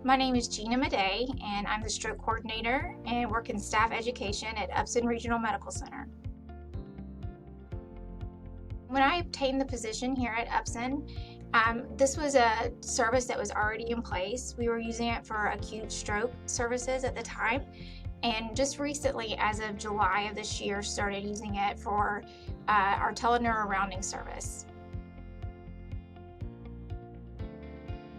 My name is Gina Maday, and I'm the stroke coordinator and work in staff education at Upson Regional Medical Center. When I obtained the position here at Upson, this was a service that was already in place. We were using it for acute stroke services at the time, and just recently, as of July of this year, started using it for our TeleNeuroHospitalist service.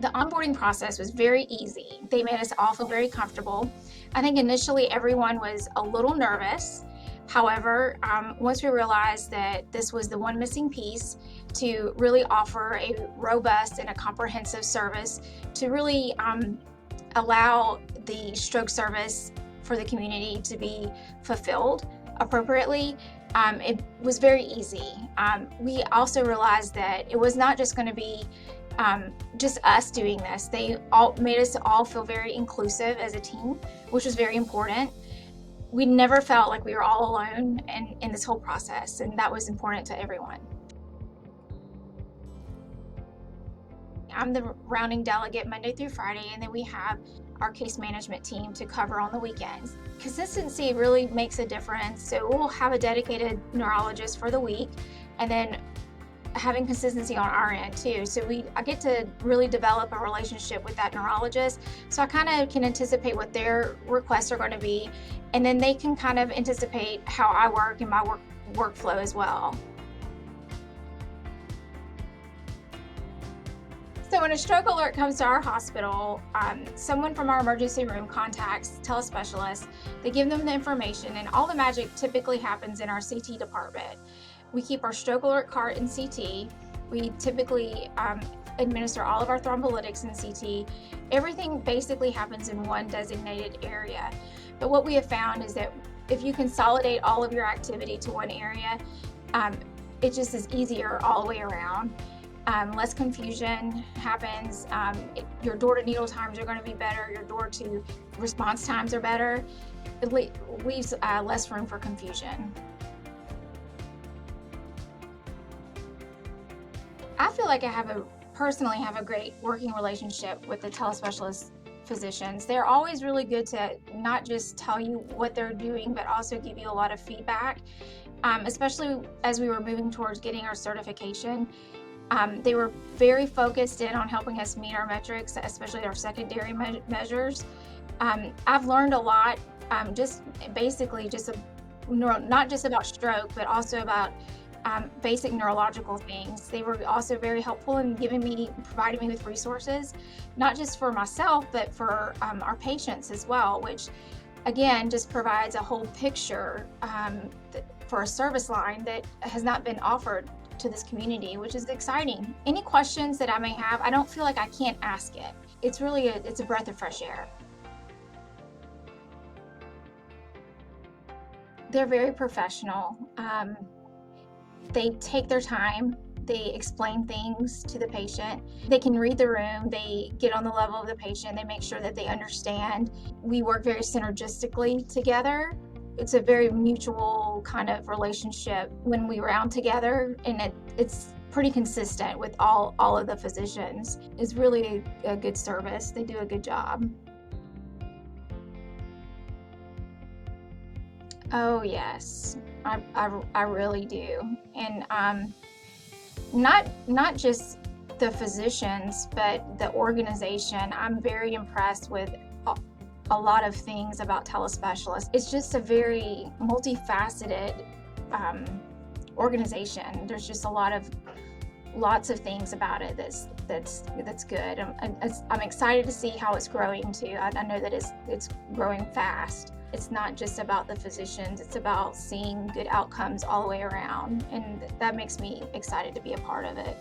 The onboarding process was very easy. They made us all feel very comfortable. I think initially everyone was a little nervous. However, once we realized that this was the one missing piece to really offer a robust and a comprehensive service to really allow the stroke service for the community to be fulfilled appropriately, it was very easy. We also realized that it was not just going to be just us doing this. They all made us all feel very inclusive as a team, which was very important. We never felt like we were all alone in this whole process, and that was important to everyone. I'm the rounding delegate Monday through Friday, and then we have our case management team to cover on the weekends. Consistency really makes a difference, so we'll have a dedicated neurologist for the week, and then having consistency on our end too. So I get to really develop a relationship with that neurologist. So I kind of can anticipate what their requests are going to be, and then they can kind of anticipate how I work and my workflow as well. So when a stroke alert comes to our hospital, someone from our emergency room contacts TeleSpecialists. They give them the information, and all the magic typically happens in our CT department. We keep our stroke alert cart in CT. We typically administer all of our thrombolytics in CT. Everything basically happens in one designated area. But what we have found is that if you consolidate all of your activity to one area, it just is easier all the way around. Less confusion happens. Your door-to-needle times are going to be better. Your door-to response times are better. It leaves less room for confusion. I feel like I personally have a great working relationship with the TeleSpecialist physicians. They're always really good to not just tell you what they're doing, but also give you a lot of feedback, especially as we were moving towards getting our certification. They were very focused in on helping us meet our metrics, especially our secondary measures. I've learned a lot, not just about stroke, but also about basic neurological things. They were also very helpful in providing me with resources, not just for myself, but for our patients as well, which again, just provides a whole picture for a service line that has not been offered to this community, which is exciting. Any questions that I may have, I don't feel like I can't ask it. It's really it's a breath of fresh air. They're very professional. They take their time. They explain things to the patient. They can read the room. They get on the level of the patient. They make sure that they understand. We work very synergistically together. It's a very mutual kind of relationship when we round together, and it's pretty consistent with all of the physicians. It's really a good service. They do a good job. Oh yes, I really do, and not just the physicians, but the organization. I'm very impressed with a lot of things about TeleSpecialists. It's just a very multifaceted organization. There's just lots of things about it that's good. I'm excited to see how it's growing too. I know that it's growing fast. It's not just about the physicians, it's about seeing good outcomes all the way around, and that makes me excited to be a part of it.